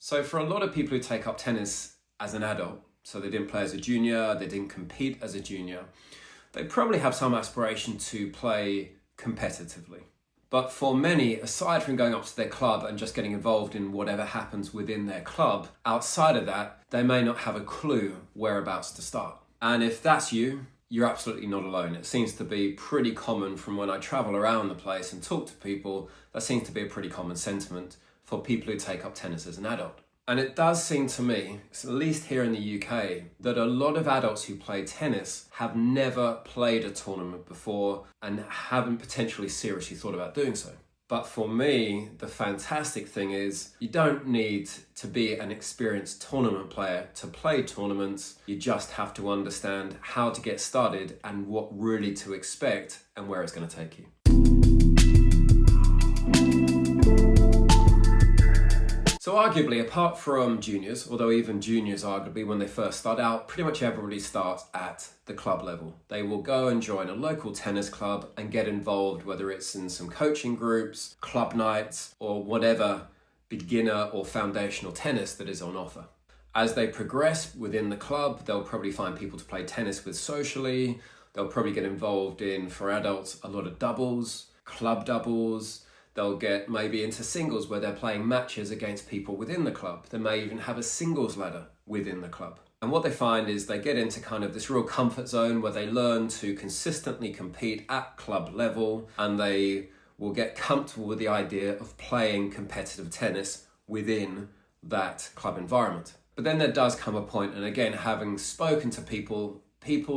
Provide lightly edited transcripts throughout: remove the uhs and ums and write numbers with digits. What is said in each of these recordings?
So for a lot of people who take up tennis as an adult, so they didn't play as a junior, they didn't compete as a junior, they probably have some aspiration to play competitively. But for many, aside from going up to their club and just getting involved in whatever happens within their club, outside of that, they may not have a clue whereabouts to start. And if that's you, you're absolutely not alone. It seems to be pretty common from when I travel around the place and talk to people, that seems to be a pretty common sentiment for people who take up tennis as an adult. And it does seem to me, at least here in the UK, that a lot of adults who play tennis have never played a tournament before and haven't potentially seriously thought about doing so. But for me, the fantastic thing is you don't need to be an experienced tournament player to play tournaments. You just have to understand how to get started and what really to expect and where it's going to take you. So arguably, apart from juniors, although even juniors arguably when they first start out, pretty much everybody starts at the club level. They will go and join a local tennis club and get involved, whether it's in some coaching groups, club nights, or whatever beginner or foundational tennis that is on offer. As they progress within the club, they'll probably find people to play tennis with socially. They'll probably get involved in, for adults, a lot of doubles, club doubles. They'll get maybe into singles where they're playing matches against people within the club. They may even have a singles ladder within the club. And what they find is they get into kind of this real comfort zone where they learn to consistently compete at club level, and they will get comfortable with the idea of playing competitive tennis within that club environment. But then there does come a point, and again, having spoken to people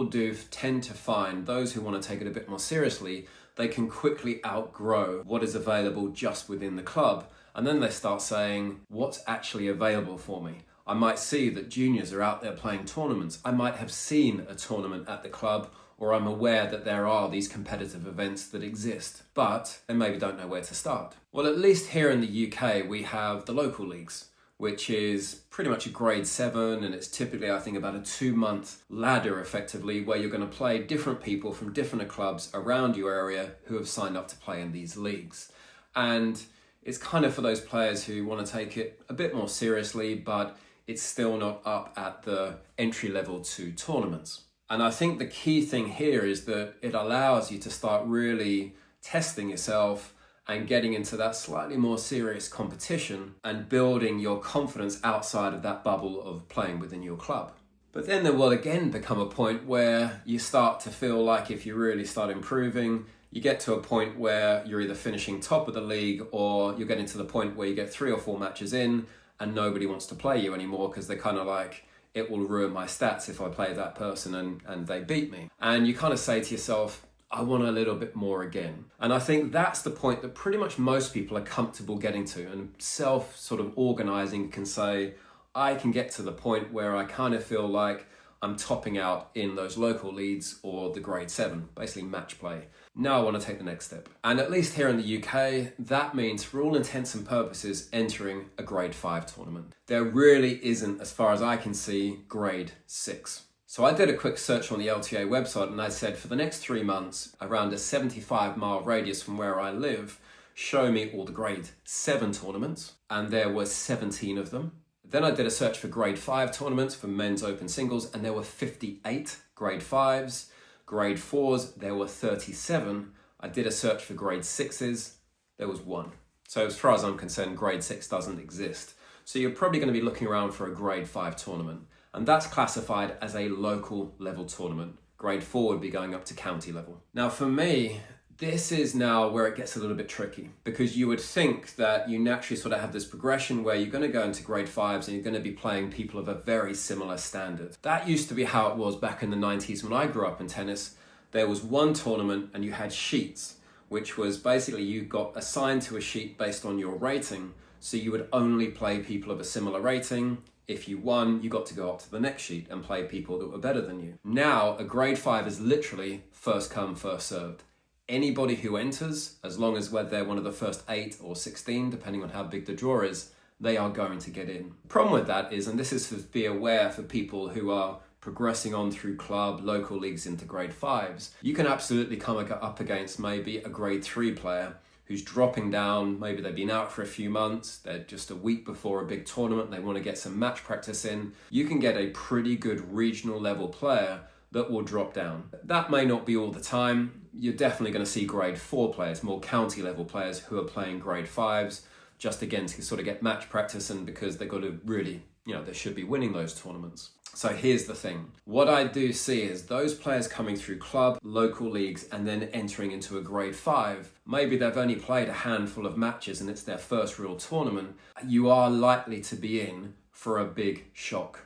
do tend to find those who want to take it a bit more seriously, they can quickly outgrow what is available just within the club. And then they start saying, what's actually available for me? I might see that juniors are out there playing tournaments. I might have seen a tournament at the club, or I'm aware that there are these competitive events that exist, but they maybe don't know where to start. Well, at least here in the UK, we have the local leagues, which is pretty much a grade 7, and it's typically, I think, about a 2-month ladder effectively, where you're going to play different people from different clubs around your area who have signed up to play in these leagues. And it's kind of for those players who want to take it a bit more seriously, but it's still not up at the entry level to tournaments. And I think the key thing here is that it allows you to start really testing yourself and getting into that slightly more serious competition and building your confidence outside of that bubble of playing within your club. But then there will again become a point where you start to feel like if you really start improving, you get to a point where you're either finishing top of the league or you're getting to the point where you get 3 or 4 matches in and nobody wants to play you anymore because they're kind of like, it will ruin my stats if I play that person and they beat me. And you kind of say to yourself, I want a little bit more again. And I think that's the point that pretty much most people are comfortable getting to, and self sort of organizing can say, I can get to the point where I kind of feel like I'm topping out in those local leagues or the grade 7, basically match play. Now I want to take the next step. And at least here in the UK, that means for all intents and purposes, entering a grade 5 tournament. There really isn't, as far as I can see, grade 6. So I did a quick search on the LTA website and I said for the next 3 months, around a 75-mile radius from where I live, show me all the grade 7 tournaments, and there were 17 of them. Then I did a search for grade 5 tournaments for men's open singles, and there were 58 grade 5s. Grade 4s, there were 37. I did a search for grade 6s, there was 1. So as far as I'm concerned, grade 6 doesn't exist. So you're probably going to be looking around for a grade 5 tournament. And that's classified as a local level tournament. Grade 4 would be going up to county level. Now for me, this is now where it gets a little bit tricky, because you would think that you naturally sort of have this progression where you're going to go into grade 5s and you're going to be playing people of a very similar standard. That used to be how it was back in the 90s when I grew up in tennis. There was one tournament and you had sheets, which was basically you got assigned to a sheet based on your rating. So you would only play people of a similar rating. If you won, you got to go up to the next sheet and play people that were better than you. Now, a grade 5 is literally first come, first served. Anybody who enters, as long as whether they're one of the first 8 or 16, depending on how big the draw is, they are going to get in. The problem with that is, and this is to be aware for people who are progressing on through club, local leagues into grade 5s, you can absolutely come up against maybe a grade 3 player who's dropping down. Maybe they've been out for a few months, they're just a week before a big tournament, they want to get some match practice in. You can get a pretty good regional level player that will drop down. That may not be all the time. You're definitely going to see grade 4 players, more county level players who are playing grade 5s, just again to sort of get match practice and because they've got to really, they should be winning those tournaments. So here's the thing. What I do see is those players coming through club, local leagues, and then entering into a grade 5, maybe they've only played a handful of matches and it's their first real tournament. You are likely to be in for a big shock.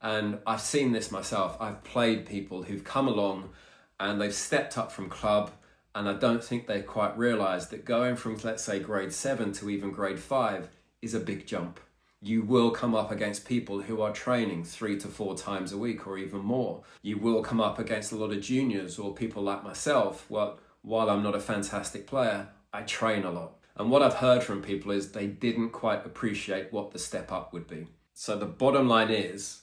And I've seen this myself. I've played people who've come along and they've stepped up from club, and I don't think they quite realised that going from, let's say, grade 7 to even grade 5 is a big jump. You will come up against people who are training 3 to 4 times a week or even more. You will come up against a lot of juniors or people like myself. Well, while I'm not a fantastic player, I train a lot. And what I've heard from people is they didn't quite appreciate what the step up would be. So the bottom line is,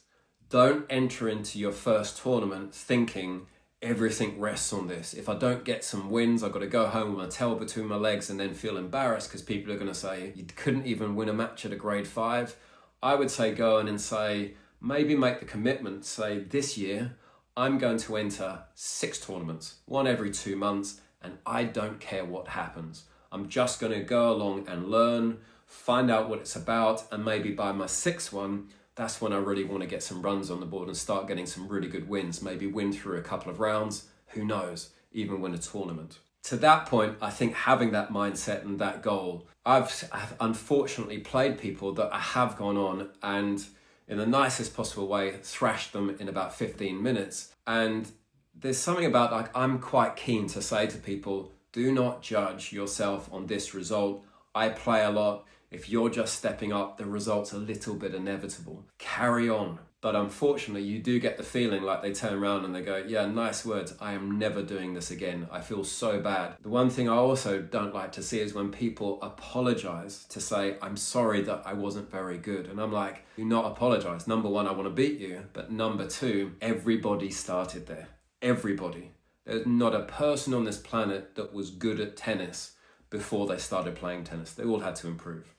don't enter into your first tournament thinking everything rests on this. If I don't get some wins, I've got to go home with my tail between my legs and then feel embarrassed because people are going to say, you couldn't even win a match at a grade 5. I would say go in and say, maybe make the commitment, say this year, I'm going to enter 6 tournaments, one every 2 months, and I don't care what happens. I'm just going to go along and learn, find out what it's about, and maybe by my 6th one, that's when I really want to get some runs on the board and start getting some really good wins, maybe win through a couple of rounds, who knows, even win a tournament. To that point, I think having that mindset and that goal, I've unfortunately played people that I have gone on and in the nicest possible way, thrashed them in about 15 minutes. And there's something about, like, I'm quite keen to say to people, do not judge yourself on this result. I play a lot. If you're just stepping up, the result's a little bit inevitable. Carry on. But unfortunately, you do get the feeling like they turn around and they go, yeah, nice words. I am never doing this again. I feel so bad. The one thing I also don't like to see is when people apologize to say, I'm sorry that I wasn't very good. And I'm like, do not apologize. Number one, I want to beat you. But number two, everybody started there. Everybody. There's not a person on this planet that was good at tennis before they started playing tennis. They all had to improve.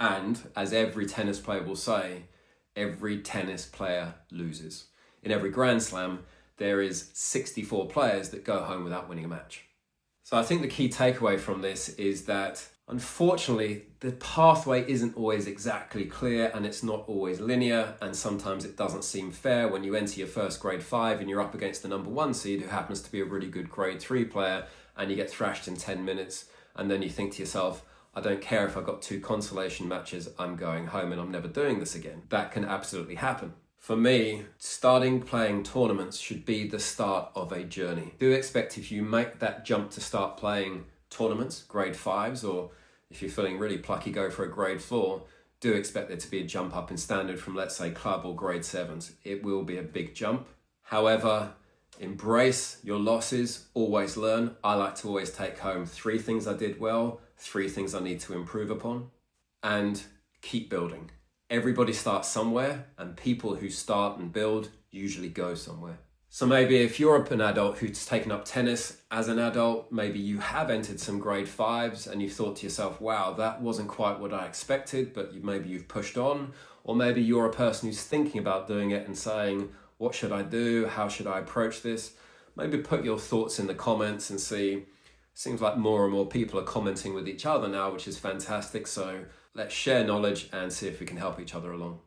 And as every tennis player will say, every tennis player loses. In every Grand Slam, there is 64 players that go home without winning a match. So I think the key takeaway from this is that, unfortunately, the pathway isn't always exactly clear and it's not always linear, and sometimes it doesn't seem fair when you enter your first grade 5 and you're up against the number 1 seed who happens to be a really good grade 3 player and you get thrashed in 10 minutes and then you think to yourself, I don't care if I've got 2 consolation matches, I'm going home and I'm never doing this again. That can absolutely happen. For me, starting playing tournaments should be the start of a journey. Do expect if you make that jump to start playing tournaments, grade 5s, or if you're feeling really plucky, go for a grade 4, do expect there to be a jump up in standard from, let's say, club or grade 7s. It will be a big jump. However, embrace your losses, always learn. I like to always take home 3 things I did well, 3 things I need to improve upon, and keep building. Everybody starts somewhere, and people who start and build usually go somewhere. So maybe if you're an adult who's taken up tennis as an adult, maybe you have entered some grade 5s and you've thought to yourself, wow, that wasn't quite what I expected, but maybe you've pushed on. Or maybe you're a person who's thinking about doing it and saying, what should I do? How should I approach this? Maybe put your thoughts in the comments and see. Seems like more and more people are commenting with each other now, which is fantastic. So let's share knowledge and see if we can help each other along.